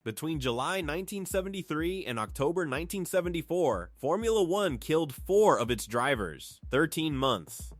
Between July 1973 and October 1974, Formula One killed 4 of its drivers, 13 months.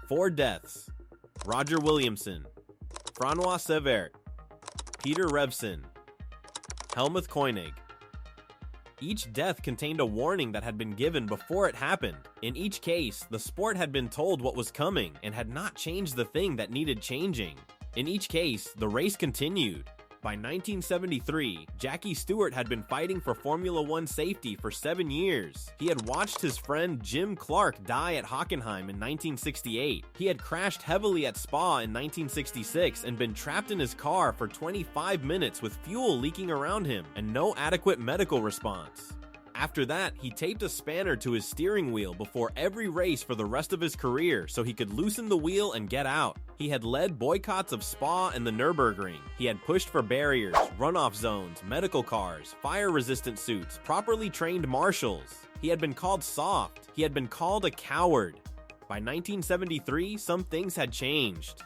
4 deaths. Roger Williamson, François Cevert, Peter Revson, Helmuth Koinigg. Each death contained a warning that had been given before it happened. In each case, the sport had been told what was coming and had not changed the thing that needed changing. In each case, the race continued. By 1973, Jackie Stewart had been fighting for Formula One safety for 7 years. He had watched his friend Jim Clark die at Hockenheim in 1968. He had crashed heavily at Spa in 1966 and been trapped in his car for 25 minutes with fuel leaking around him and no adequate medical response. After that, he taped a spanner to his steering wheel before every race for the rest of his career so he could loosen the wheel and get out. He had led boycotts of Spa and the Nürburgring. He had pushed for barriers, runoff zones, medical cars, fire-resistant suits, properly trained marshals. He had been called soft. He had been called a coward. By 1973, some things had changed.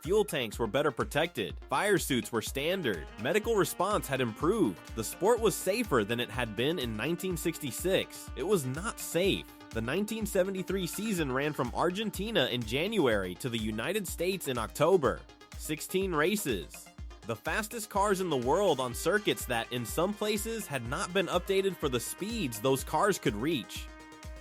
Fuel tanks were better protected, fire suits were standard, medical response had improved, the sport was safer than it had been in 1966. It was not safe. The 1973 season ran from Argentina in January to the United States in October. 16 races. The fastest cars in the world on circuits that, in some places, had not been updated for the speeds those cars could reach.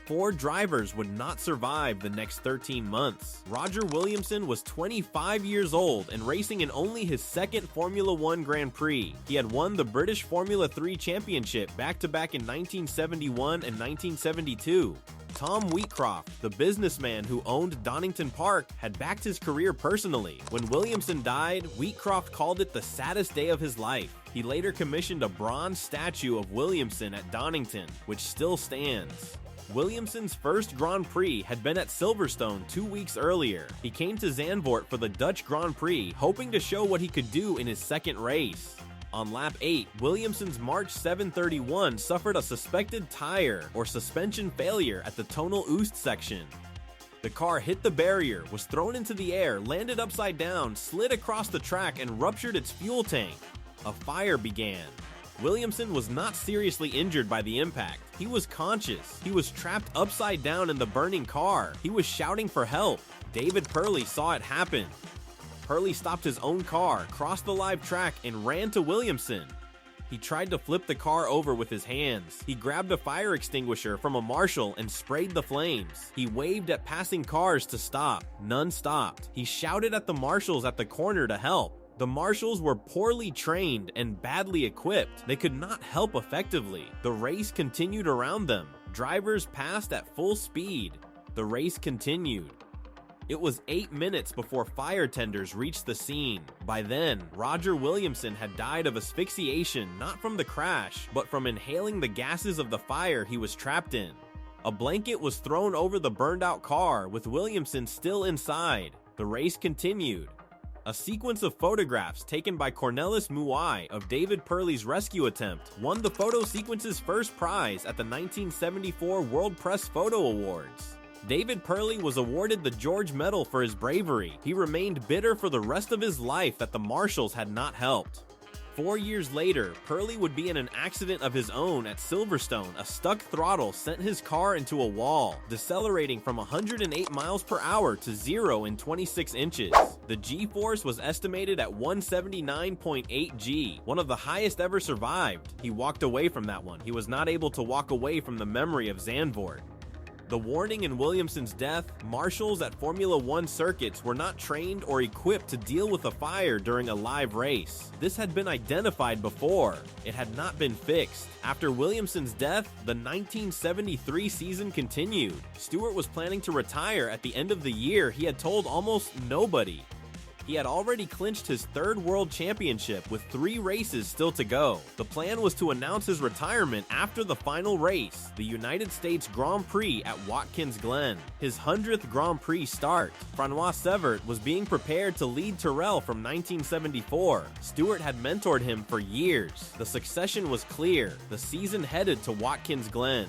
4 drivers would not survive the next 13 months. Roger Williamson was 25 years old and racing in only his second Formula One Grand Prix. He had won the British Formula 3 Championship back-to-back in 1971 and 1972. Tom Wheatcroft, the businessman who owned Donington Park, had backed his career personally. When Williamson died, Wheatcroft called it the saddest day of his life. He later commissioned a bronze statue of Williamson at Donington, which still stands. Williamson's first Grand Prix had been at Silverstone 2 weeks earlier. He came to Zandvoort for the Dutch Grand Prix, hoping to show what he could do in his second race. On lap 8, Williamson's March 731 suffered a suspected tire or suspension failure at the Tonal Oost section. The car hit the barrier, was thrown into the air, landed upside down, slid across the track, and ruptured its fuel tank. A fire began. Williamson was not seriously injured by the impact. He was conscious. He was trapped upside down in the burning car. He was shouting for help. David Purley saw it happen. Purley stopped his own car, crossed the live track, and ran to Williamson. He tried to flip the car over with his hands. He grabbed a fire extinguisher from a marshal and sprayed the flames. He waved at passing cars to stop. None stopped. He shouted at the marshals at the corner to help. The marshals were poorly trained and badly equipped. They could not help effectively. The race continued around them. Drivers passed at full speed. The race continued. It was 8 minutes before fire tenders reached the scene. By then, Roger Williamson had died of asphyxiation not from the crash, but from inhaling the gases of the fire he was trapped in. A blanket was thrown over the burned-out car with Williamson still inside. The race continued. A sequence of photographs taken by Cornelis Muai of David Purley's rescue attempt won the photo sequence's first prize at the 1974 World Press Photo Awards. David Purley was awarded the George Medal for his bravery. He remained bitter for the rest of his life that the marshals had not helped. 4 years later, Purley would be in an accident of his own at Silverstone. A stuck throttle sent his car into a wall, decelerating from 108 miles per hour to 0 in 26 inches. The G-force was estimated at 179.8 G, one of the highest ever survived. He walked away from that one. He was not able to walk away from the memory of Zandvoort. The warning in Williamson's death, marshals at Formula One circuits were not trained or equipped to deal with a fire during a live race. This had been identified before. It had not been fixed. After Williamson's death, the 1973 season continued. Stewart was planning to retire at the end of the year. He had told almost nobody. He had already clinched his 3rd world championship with 3 races still to go. The plan was to announce his retirement after the final race, the United States Grand Prix at Watkins Glen, his 100th Grand Prix start. François Cevert was being prepared to lead Tyrrell from 1974. Stewart had mentored him for years. The succession was clear. The season headed to Watkins Glen.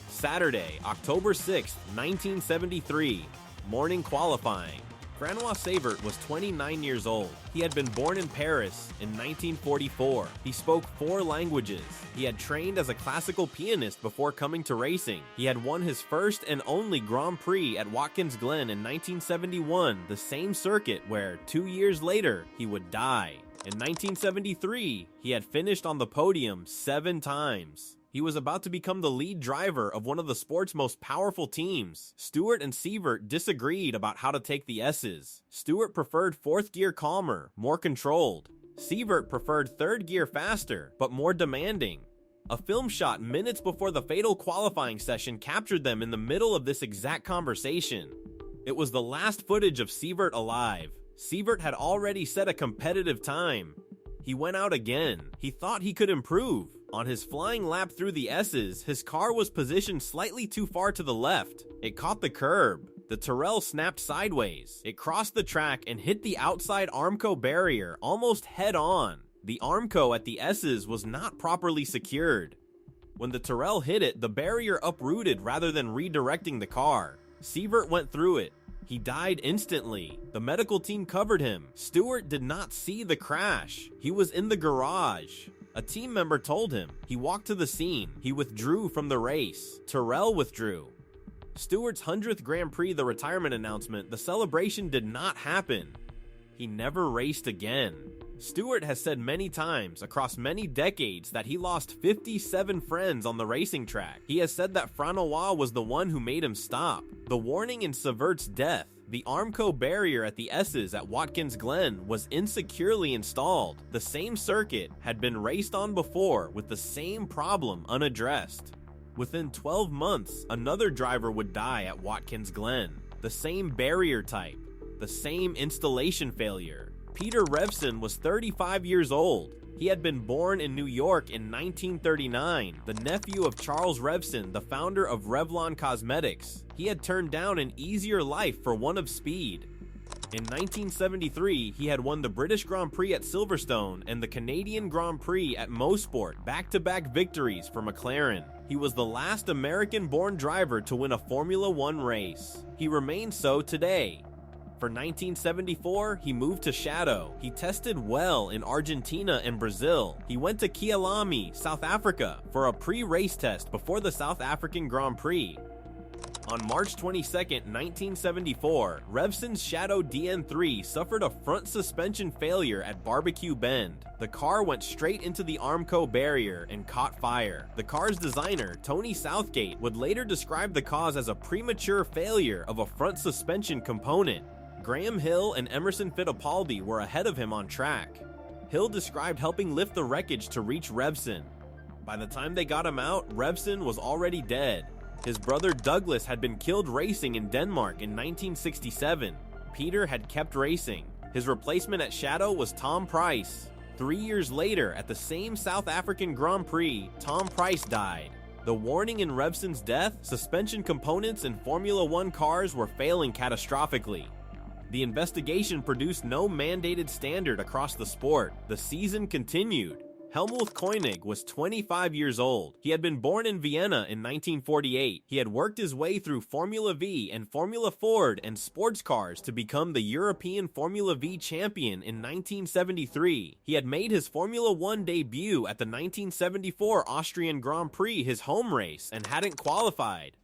Saturday, October 6, 1973. Morning qualifying. François Cevert was 29 years old. He had been born in Paris in 1944. He spoke 4 languages. He had trained as a classical pianist before coming to racing. He had won his first and only Grand Prix at Watkins Glen in 1971, the same circuit where, 2 years later, he would die. In 1973, he had finished on the podium 7 times. He was about to become the lead driver of one of the sport's most powerful teams. Stewart and Cevert disagreed about how to take the S's. Stewart preferred 4th gear calmer, more controlled. Cevert preferred 3rd gear faster, but more demanding. A film shot minutes before the fatal qualifying session captured them in the middle of this exact conversation. It was the last footage of Cevert alive. Cevert had already set a competitive time. He went out again. He thought he could improve. On his flying lap through the S's, his car was positioned slightly too far to the left. It caught the curb. The Tyrrell snapped sideways. It crossed the track and hit the outside Armco barrier almost head-on. The Armco at the S's was not properly secured. When the Tyrrell hit it, the barrier uprooted rather than redirecting the car. Cevert went through it. He died instantly. The medical team covered him. Stewart did not see the crash. He was in the garage. A team member told him. He walked to the scene. He withdrew from the race. Tyrrell withdrew. Stewart's 100th Grand Prix, the retirement announcement, the celebration did not happen. He never raced again. Stewart has said many times, across many decades, that he lost 57 friends on the racing track. He has said that François was the one who made him stop. The warning in Cevert's death, the Armco barrier at the S's at Watkins Glen, was insecurely installed. The same circuit had been raced on before with the same problem unaddressed. Within 12 months, another driver would die at Watkins Glen. The same barrier type, the same installation failure. Peter Revson was 35 years old. He had been born in New York in 1939, the nephew of Charles Revson, the founder of Revlon Cosmetics. He had turned down an easier life for one of speed. In 1973, he had won the British Grand Prix at Silverstone and the Canadian Grand Prix at Motorsport, back-to-back victories for McLaren. He was the last American-born driver to win a Formula One race. He remains so today. For 1974, he moved to Shadow. He tested well in Argentina and Brazil. He went to Kyalami, South Africa, for a pre-race test before the South African Grand Prix. On March 22, 1974, Revson's Shadow DN3 suffered a front suspension failure at Barbecue Bend. The car went straight into the Armco barrier and caught fire. The car's designer, Tony Southgate, would later describe the cause as a premature failure of a front suspension component. Graham Hill and Emerson Fittipaldi were ahead of him on track. Hill described helping lift the wreckage to reach Revson. By the time they got him out, Revson was already dead. His brother Douglas had been killed racing in Denmark in 1967. Peter had kept racing. His replacement at Shadow was Tom Price. 3 years later, at the same South African Grand Prix, Tom Price died. The warning in Revson's death, suspension components in Formula One cars were failing catastrophically. The investigation produced no mandated standard across the sport. The season continued. Helmuth Koinigg was 25 years old. He had been born in Vienna in 1948. He had worked his way through Formula V and Formula Ford and sports cars to become the European Formula V champion in 1973. He had made his Formula One debut at the 1974 Austrian Grand Prix, his home race, and hadn't qualified.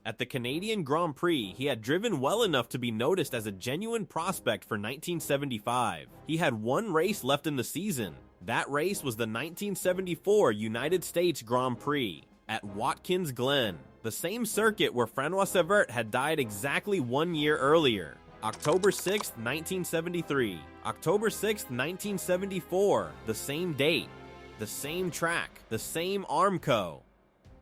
At the Canadian Grand Prix, he had driven well enough to be noticed as a genuine prospect for 1975. He had one race left in the season. That race was the 1974 United States Grand Prix at Watkins Glen, the same circuit where François Cevert had died exactly 1 year earlier. October 6, 1973. October 6, 1974, the same date, the same track, the same Armco.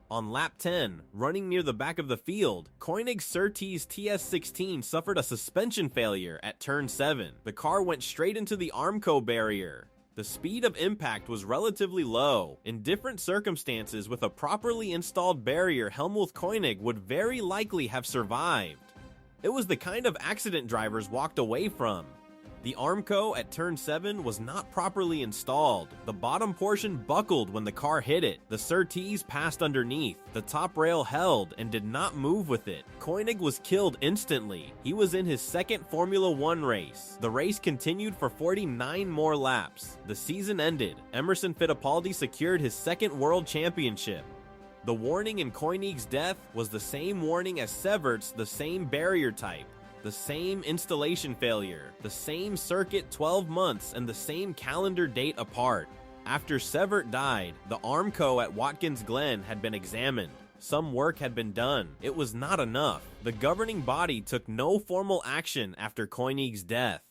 On lap 10, running near the back of the field, Koinigg Surtees TS16 suffered a suspension failure at turn 7. The car went straight into the Armco barrier. The speed of impact was relatively low. In different circumstances with a properly installed barrier, Helmuth Koinigg would very likely have survived. It was the kind of accident drivers walked away from. The Armco at turn 7 was not properly installed. The bottom portion buckled when the car hit it. The surtees passed underneath. The top rail held and did not move with it. Koinigg was killed instantly. He was in his second Formula 1 race. The race continued for 49 more laps. The season ended. Emerson Fittipaldi secured his second world championship. The warning in Koinigg's death was the same warning as Cevert's, the same barrier type. The same installation failure, the same circuit 12 months, and the same calendar date apart. After Cevert died, the Armco at Watkins Glen had been examined. Some work had been done. It was not enough. The governing body took no formal action after Koinigg's death.